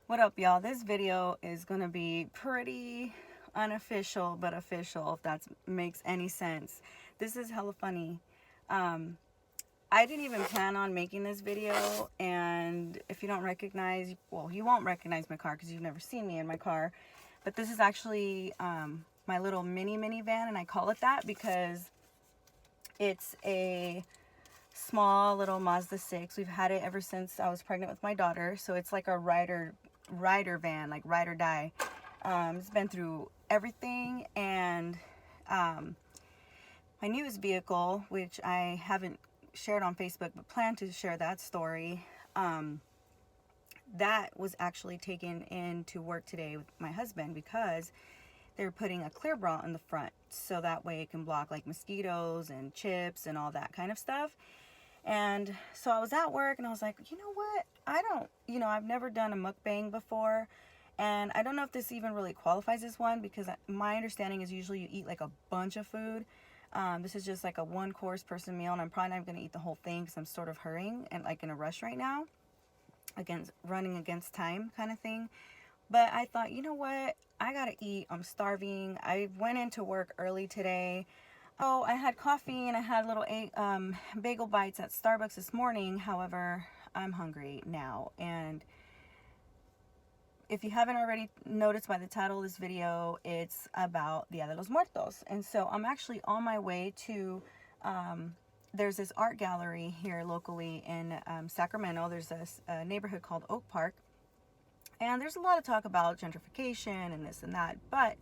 What up, y'all? This video is gonna be pretty unofficial but official, if that makes any sense. This is hella funny. I didn't even plan on making this video, and if you don't recognize, well, you won't recognize my car because you've never seen me in my car, but this is actually my little minivan, and I call it that because it's a small little Mazda 6. We've had it ever since I was pregnant with my daughter, so it's like a rider van, like ride or die. It's been through everything, and my newest vehicle, which I haven't shared on Facebook but plan to share that story, that was actually taken into work today with my husband because they're putting a clear bra in the front so that way it can block like mosquitoes and chips and all that kind of stuff. And so I was at work and I was like, you know what? I've never done a mukbang before. And I don't know if this even really qualifies as one because my understanding is usually you eat like a bunch of food. This is just like a one course person meal, and I'm probably not going to eat the whole thing because I'm sort of hurrying and like in a rush right now, running against time kind of thing. But I thought, you know what? I got to eat. I'm starving. I went into work early today. Oh, I had coffee and I had little bagel bites at Starbucks this morning. However, I'm hungry now. And if you haven't already noticed by the title of this video, it's about Dia de los Muertos. And so I'm actually on my way to, there's this art gallery here locally in Sacramento. There's a neighborhood called Oak Park. And there's a lot of talk about gentrification and this and that. But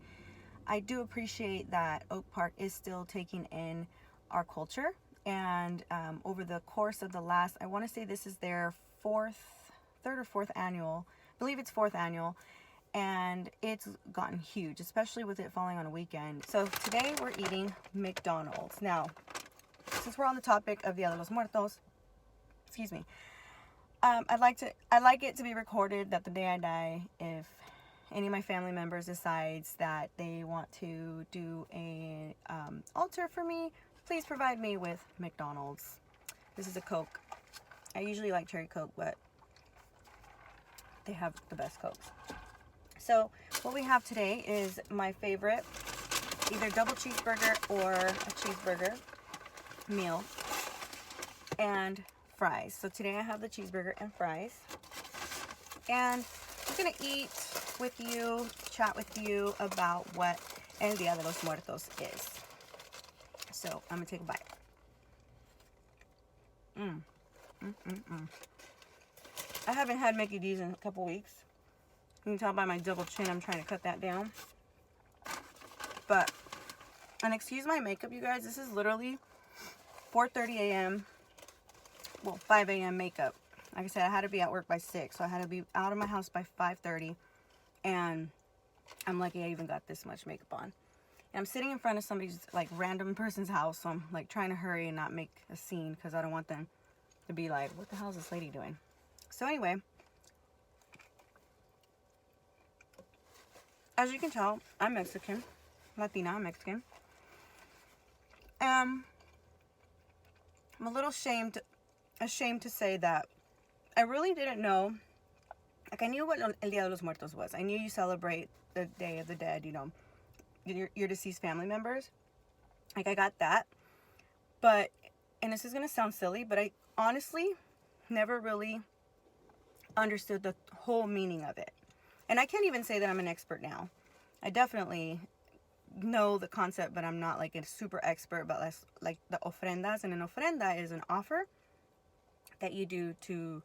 I do appreciate that Oak Park is still taking in our culture. And over the course of the last, I want to say this is their third or fourth annual, I believe it's fourth annual, and it's gotten huge, especially with it falling on a weekend. So today we're eating McDonald's. Now, since we're on the topic of Dia de los Muertos, excuse me, I like it to be recorded that the day I die, if any of my family members decides that they want to do a altar for me, please provide me with McDonald's. This is a Coke. I usually like cherry Coke, but they have the best Cokes. So what we have today is my favorite, either double cheeseburger or a cheeseburger meal, and fries. So today I have the cheeseburger and fries, and I'm gonna eat with you, chat with you about what El Dia de los Muertos is. So I'm gonna take a bite. I haven't had Mickey D's in a couple weeks. You can tell by my double chin I'm trying to cut that down. But, and excuse my makeup, you guys, this is literally 4:30 a.m. well, 5 a.m. makeup. Like I said, I had to be at work by 6, so I had to be out of my house by 5:30. And I'm lucky I even got this much makeup on. And I'm sitting in front of somebody's, like, random person's house, so I'm, like, trying to hurry and not make a scene because I don't want them to be like, what the hell is this lady doing? So anyway, as you can tell, I'm Mexican. Latina, I'm Mexican. I'm a little ashamed to say that I really didn't know. Like, I knew what El Dia de los Muertos was. I knew you celebrate the Day of the Dead, you know, your deceased family members. Like, I got that. But, and this is going to sound silly, but I honestly never really understood the whole meaning of it. And I can't even say that I'm an expert now. I definitely know the concept, but I'm not like a super expert. But like the ofrendas, and an ofrenda is an offer that you do to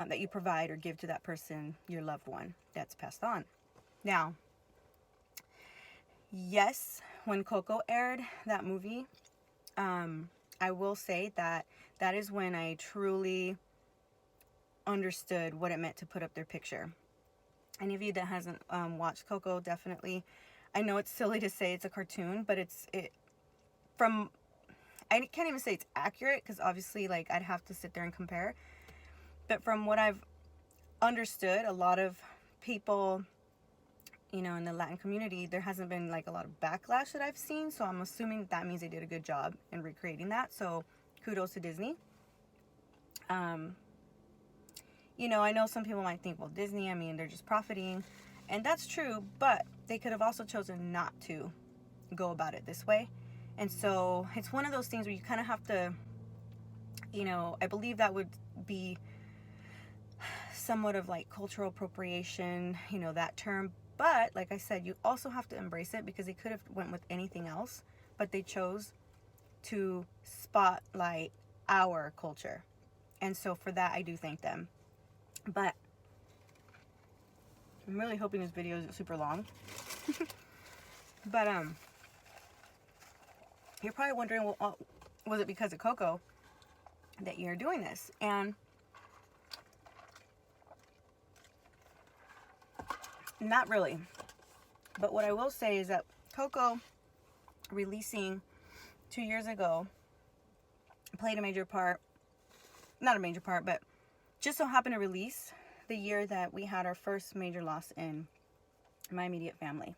that you provide or give to that person, your loved one that's passed on. Now, yes, when Coco aired, that movie, I will say that that is when I truly understood what it meant to put up their picture. Any of you that hasn't watched Coco, definitely. I know it's silly to say it's a cartoon, but I can't even say it's accurate because obviously, like, I'd have to sit there and compare. But from what I've understood, a lot of people, you know, in the Latin community, there hasn't been like a lot of backlash that I've seen. So I'm assuming that means they did a good job in recreating that. So kudos to Disney. You know, I know some people might think, well, Disney, I mean, they're just profiting. And that's true, but they could have also chosen not to go about it this way. And so it's one of those things where you kind of have to, you know, I believe that would be somewhat of like cultural appropriation, you know, that term. But like I said, you also have to embrace it, because they could have went with anything else, but they chose to spotlight our culture. And so for that, I do thank them. But I'm really hoping this video isn't super long. But you're probably wondering, well, was it because of Coco that you're doing this? And not really. But what I will say is that Coco releasing 2 years ago played a major part. Not a major part, but just so happened to release the year that we had our first major loss in my immediate family.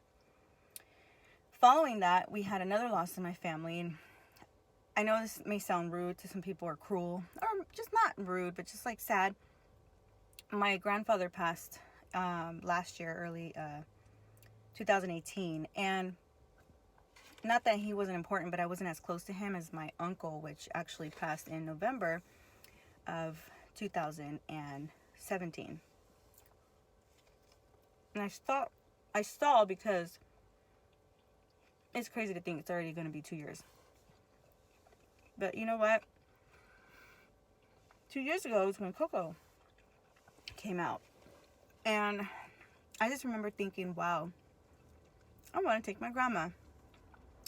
Following that, we had another loss in my family. And I know this may sound rude to some people, or cruel, or just not rude, but just like sad. My grandfather passed last year, early 2018. And not that he wasn't important, but I wasn't as close to him as my uncle, which actually passed in November of 2017. And I stalled because it's crazy to think it's already going to be 2 years. But you know what? 2 years ago was when Coco came out. And I just remember thinking, wow, I want to take my grandma.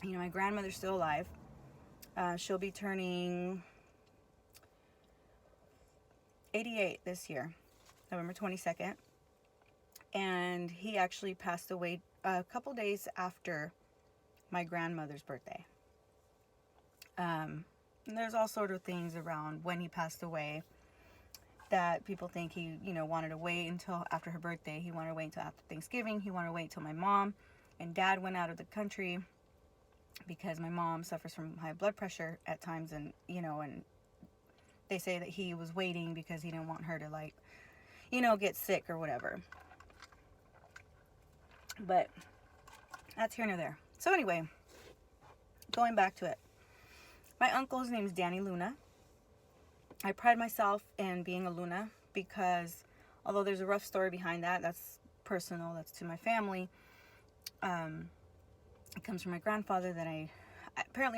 You know, my grandmother's still alive. She'll be turning 88 this year, November 22nd. And he actually passed away a couple days after my grandmother's birthday. And there's all sort of things around when he passed away that people think he, you know, wanted to wait until after her birthday. He wanted to wait until after Thanksgiving. He wanted to wait until my mom and dad went out of the country, because my mom suffers from high blood pressure at times. And, you know, and they say that he was waiting because he didn't want her to, like, you know, get sick or whatever. But that's here nor there. So anyway, going back to it. My uncle's name is Danny Luna. I pride myself in being a Luna because although there's a rough story behind that, that's personal, that's to my family. It comes from my grandfather that I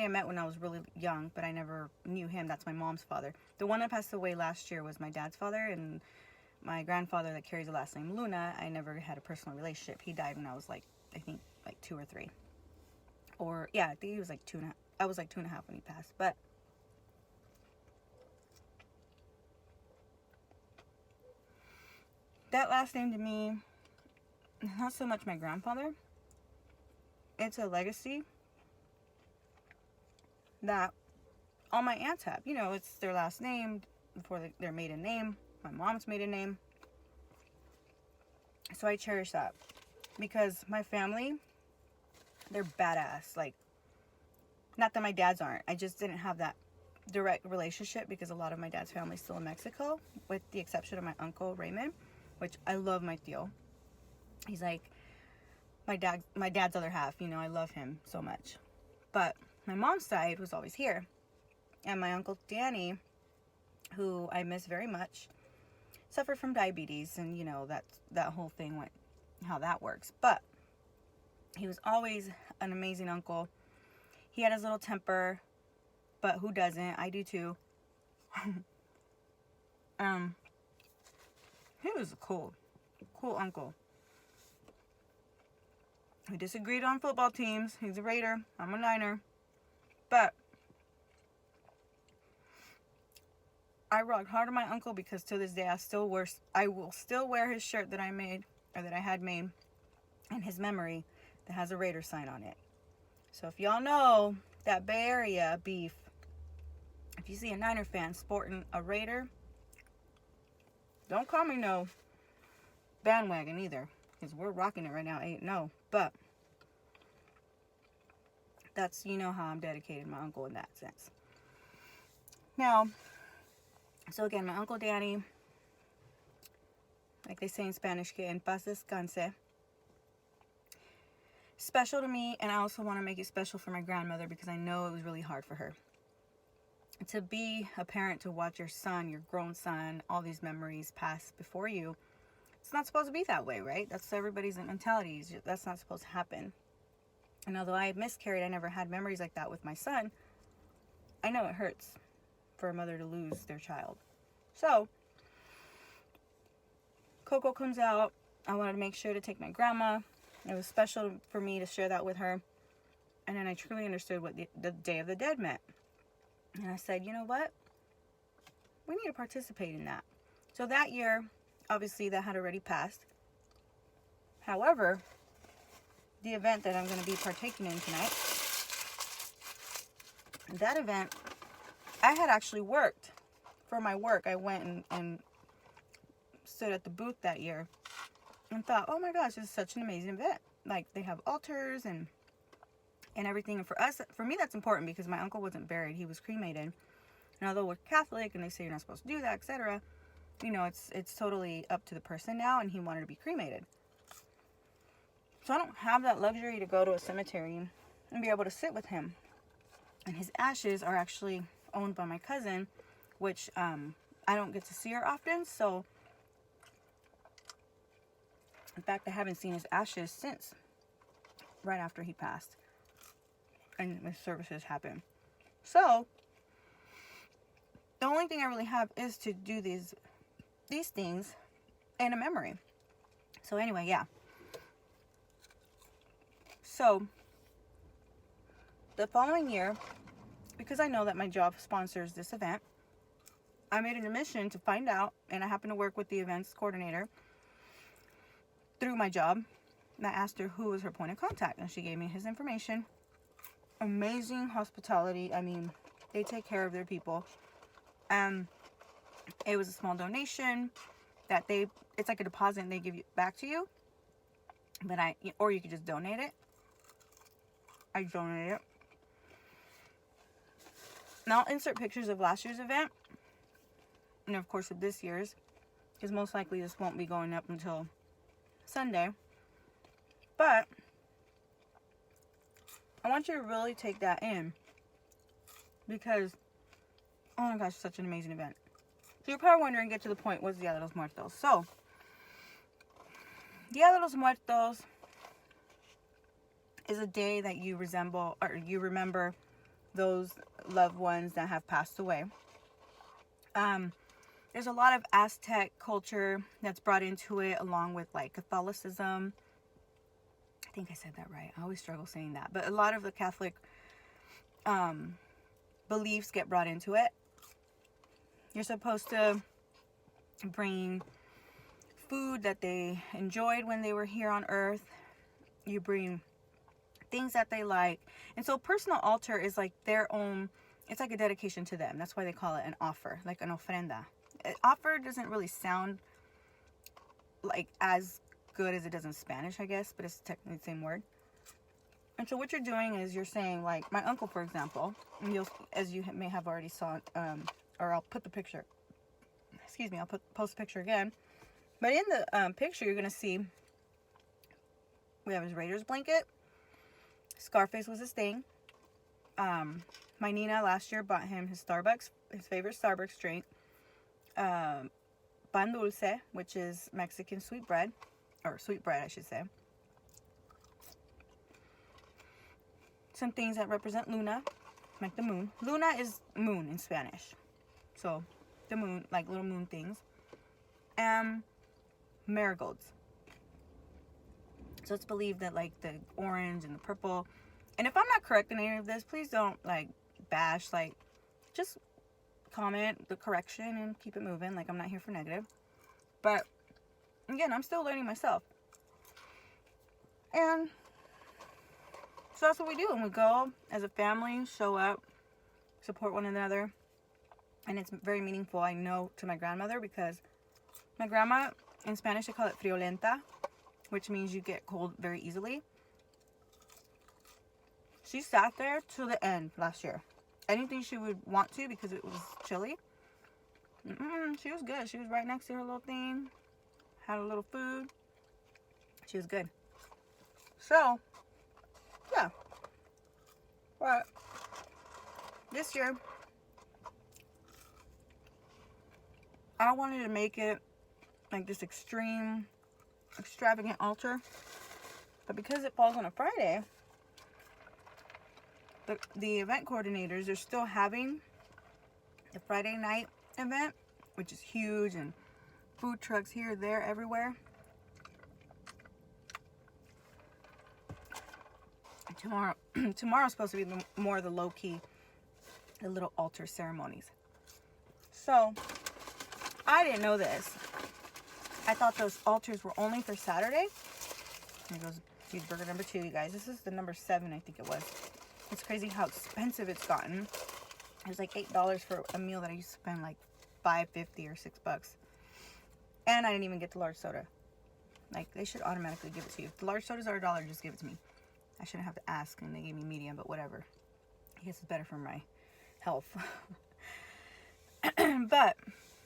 met when I was really young, but I never knew him. That's my mom's father. The one that passed away last year was my dad's father, and my grandfather that carries the last name Luna, I never had a personal relationship. He died when I was like 2 or 3. Or yeah, I think he was like 2.5. I was like 2.5 when he passed. But that last name to me, not so much my grandfather. It's a legacy that all my aunts have. You know, it's their last name before their maiden name. My mom's maiden name. So I cherish that. Because my family, they're badass. Like, not that my dad's aren't. I just didn't have that direct relationship because a lot of my dad's family's still in Mexico, with the exception of my uncle Raymond, which I love my tío. He's like my dad's other half, you know, I love him so much. But my mom's side was always here. And my uncle Danny, who I miss very much, suffered from diabetes, and you know, that whole thing went how that works. But he was always an amazing uncle. He had his little temper, but who doesn't? I do too. He was a cool uncle. We disagreed on football teams. He's a Raider. I'm a Niner. But I rocked hard on my uncle because to this day I will still wear his shirt that I made, or that I had made, in his memory, that has a Raider sign on it. So if y'all know that Bay Area beef, if you see a Niner fan sporting a Raider, don't call me no bandwagon either, because we're rocking it right now. Ain't no, but that's, you know, how I'm dedicated to my uncle in that sense. Now, so again, my Uncle Danny, like they say in Spanish, que en paz descanse. Special to me, and I also want to make it special for my grandmother because I know it was really hard for her. To be a parent, to watch your son, your grown son, all these memories pass before you, it's not supposed to be that way, right? That's everybody's mentality. That's not supposed to happen. And although I miscarried, I never had memories like that with my son. I know it hurts for a mother to lose their child. So, Coco comes out. I wanted to make sure to take my grandma. It was special for me to share that with her. And then I truly understood what the Day of the Dead meant. And I said, you know what? We need to participate in that. So that year, obviously, that had already passed. However, the event that I'm going to be partaking in tonight, that event, I had actually worked. For my work, I went and stood at the booth that year and thought, oh my gosh, this is such an amazing event. Like, they have altars and everything. And for me, that's important because my uncle wasn't buried. He was cremated. And although we're Catholic and they say you're not supposed to do that, etc., you know, it's totally up to the person now, and he wanted to be cremated. So I don't have that luxury to go to a cemetery and be able to sit with him. And his ashes are actually owned by my cousin, which I don't get to see her often. So, in fact, I haven't seen his ashes since right after he passed and the services happened. So, the only thing I really have is to do these things in a memory. So anyway, yeah. So, the following year, because I know that my job sponsors this event, I made an admission to find out, and I happen to work with the events coordinator through my job. And I asked her who was her point of contact, and she gave me his information. Amazing hospitality. I mean, they take care of their people. It was a small donation that it's like a deposit and they give you back to you. But or you could just donate it. I donated it. Now I'll insert pictures of last year's event. And of course of this year's. Because most likely this won't be going up until Sunday. But I want you to really take that in. Because, oh my gosh, such an amazing event. So you're probably wondering, get to the point, what's Dia de los Muertos? So, Dia de los Muertos is a day that you resemble, or you remember those loved ones that have passed away. There's a lot of Aztec culture that's brought into it, along with like Catholicism. I think I said that right. I always struggle saying that. But a lot of the Catholic beliefs get brought into it. You're supposed to bring food that they enjoyed when they were here on earth. You bring things that they like. And so personal altar is like their own, it's like a dedication to them. That's why they call it an offer, like an ofrenda. Offer doesn't really sound like as good as it does in Spanish, I guess, but it's technically the same word. And so what you're doing is you're saying, like my uncle, for example, and as you may have already saw, or I'll put the picture, excuse me, post the picture again. But in the picture, you're going to see we have his Raiders blanket. Scarface was his thing. My Nina last year bought him his favorite Starbucks drink. Pan dulce, which is Mexican sweet bread, or sweet bread, I should say. Some things that represent Luna, like the moon. Luna is moon in Spanish. So, the moon, like little moon things. And marigolds. So it's believed that like the orange and the purple. And if I'm not correct in any of this, please don't like bash. Like, just comment the correction and keep it moving. Like, I'm not here for negative. But again, I'm still learning myself. And so that's what we do. And we go as a family, show up, support one another. And it's very meaningful, I know, to my grandmother, because my grandma, in Spanish, they call it friolenta, which means you get cold very easily. She sat there till the end last year. Anything she would want to, because it was chilly. She was good. She was right next to her little thing, had a little food. She was good. So, yeah. But this year, I wanted to make it like this extreme, extravagant altar. But because it falls on a Friday, the event coordinators are still having the Friday night event, which is huge, and food trucks here, there, everywhere. Tomorrow's supposed to be more of the low-key, the little altar ceremonies. So, I didn't know this. I thought those altars were only for Saturday. Here goes cheeseburger number 2, you guys. This is the number 7, I think it was. It's crazy how expensive it's gotten. It was like $8 for a meal that I used to spend like $5.50 or $6. And I didn't even get the large soda. Like, they should automatically give it to you. If the large sodas are $1, just give it to me. I shouldn't have to ask, and they gave me medium, but whatever. I guess it's better for my health. But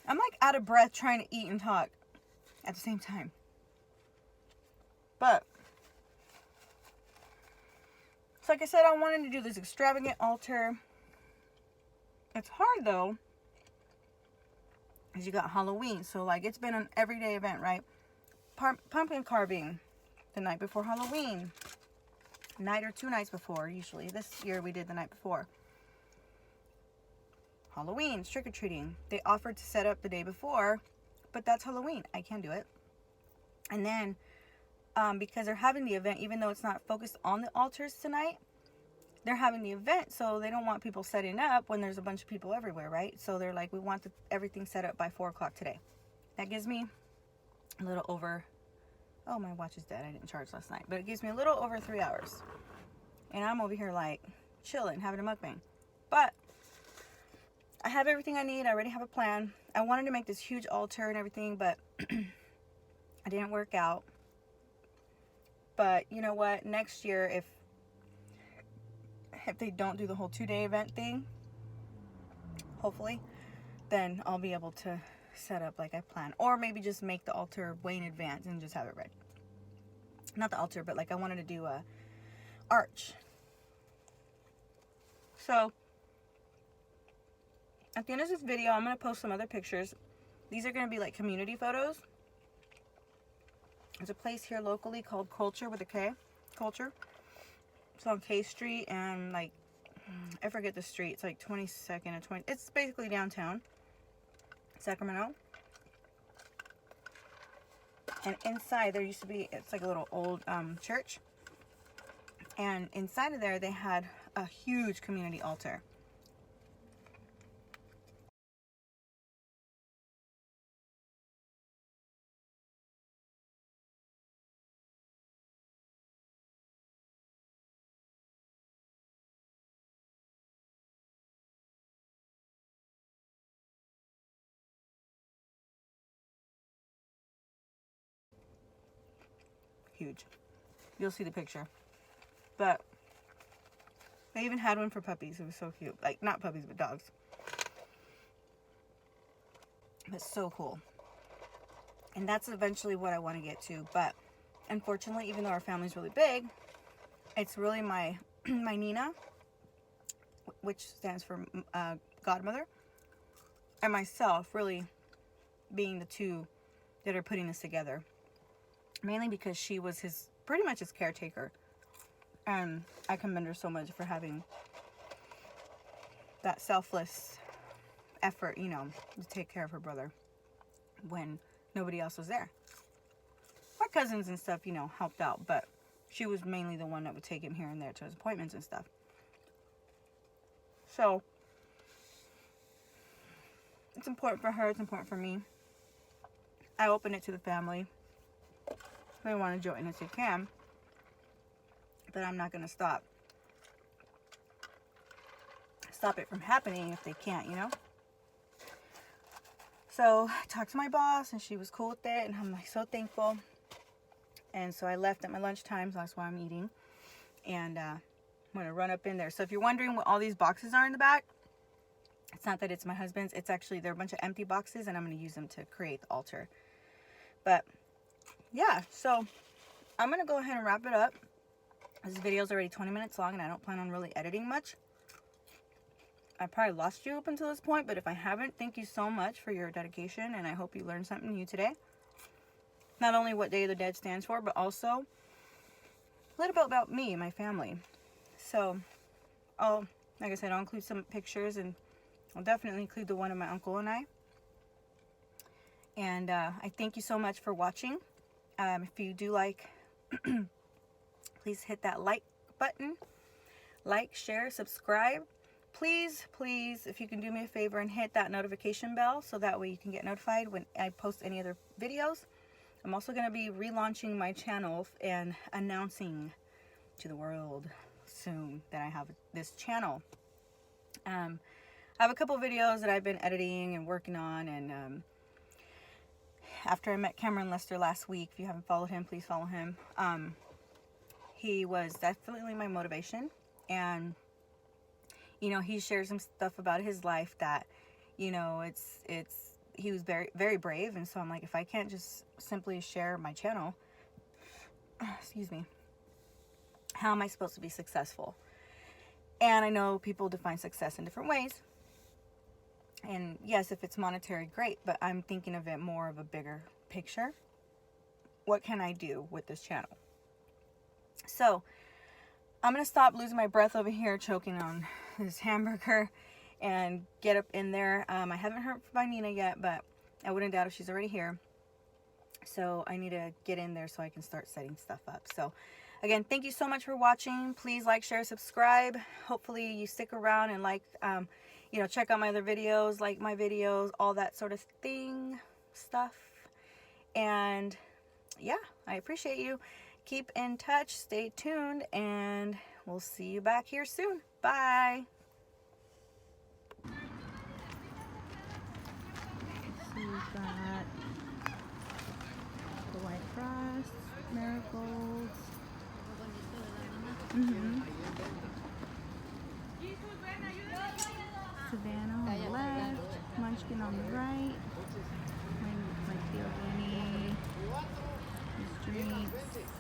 I'm like out of breath trying to eat and talk at the same time. But so like I said, I wanted to do this extravagant altar. It's hard though, because you got Halloween. So like, it's been an everyday event, right? Pumpkin carving the night before Halloween. Night or 2 nights before, usually. This year we did the night before. Halloween, trick-or-treating. They offered to set up the day before, but that's Halloween. I can't do it. And then, because they're having the event, even though it's not focused on the altars tonight, they're having the event, so they don't want people setting up when there's a bunch of people everywhere, right? So they're like, we want everything set up by 4 o'clock today. That gives me a little over... Oh, my watch is dead. I didn't charge last night. But it gives me a little over 3 hours. And I'm over here like chilling, having a mukbang. But I have everything I need. I already have a plan. I wanted to make this huge altar and everything, but it didn't work out. But you know what? Next year, if they don't do the whole 2-day event thing, hopefully, then I'll be able to set up like I planned. Or maybe just make the altar way in advance and just have it ready. Not the altar, but like I wanted to do a arch. So at the end of this video, I'm going to post some other pictures. These are going to be like community photos. There's a place here locally called Culture with a K. Culture. It's on K Street and like, I forget the street. It's like 22nd and 20. It's basically downtown Sacramento. And inside there used to be, it's like a little old church. And inside of there they had a huge community altar. Huge. You'll see the picture. But they even had one for puppies. It was so cute. Like, not puppies, but dogs. It's so cool. And that's eventually what I want to get to. But unfortunately, even though our family's really big, it's really my Nina, which stands for godmother, and myself really being the two that are putting this together. Mainly because she was pretty much his caretaker. And I commend her so much for having that selfless effort, you know, to take care of her brother when nobody else was there. My cousins and stuff, you know, helped out, but she was mainly the one that would take him here and there to his appointments and stuff. So, it's important for her, it's important for me. I open it to the family. They want to join us, you can. But I'm not going to stop it from happening if they can't, you know? So I talked to my boss and she was cool with it, and I'm like so thankful. And so I left at my lunchtime, so that's why I'm eating. And I'm going to run up in there. So if you're wondering what all these boxes are in the back, it's not that it's my husband's. It's actually, they're a bunch of empty boxes, and I'm going to use them to create the altar. But yeah, so I'm gonna go ahead and wrap it up. This video is already 20 minutes long and I don't plan on really editing much. I probably lost you up until this point, but if I haven't, thank you so much for your dedication, and I hope you learned something new today. Not only what Day of the Dead stands for, but also a little bit about me and my family. So, like I said, I'll include some pictures, and I'll definitely include the one of my uncle and I. And I thank you so much for watching. If you do like, please hit that like button. Like, share, subscribe. Please, please, if you can do me a favor and hit that notification bell so that way you can get notified when I post any other videos. I'm also going to be relaunching my channel and announcing to the world soon that I have this channel. I have a couple videos that I've been editing and working on, and after I met Cameron Lester last week, if you haven't followed him, please follow him. He was definitely my motivation, and you know, he shared some stuff about his life that, you know, he was very, very brave. And so I'm like, if I can't just simply share my channel, excuse me, how am I supposed to be successful? And I know people define success in different ways. And yes, if it's monetary, great, but I'm thinking of it more of a bigger picture. What can I do with this channel? So I'm going to stop losing my breath over here, choking on this hamburger, and get up in there. I haven't heard from Nina yet, but I wouldn't doubt if she's already here. So I need to get in there so I can start setting stuff up. So again, thank you so much for watching. Please like, share, subscribe. Hopefully you stick around and like, you know, check out my other videos, like my videos, all that sort of stuff. And yeah, I appreciate you. Keep in touch, stay tuned, and we'll see you back here soon. Bye. So we've got the white frost, marigolds. Savannah on the left, Munchkin on the right. Like the organic drinks.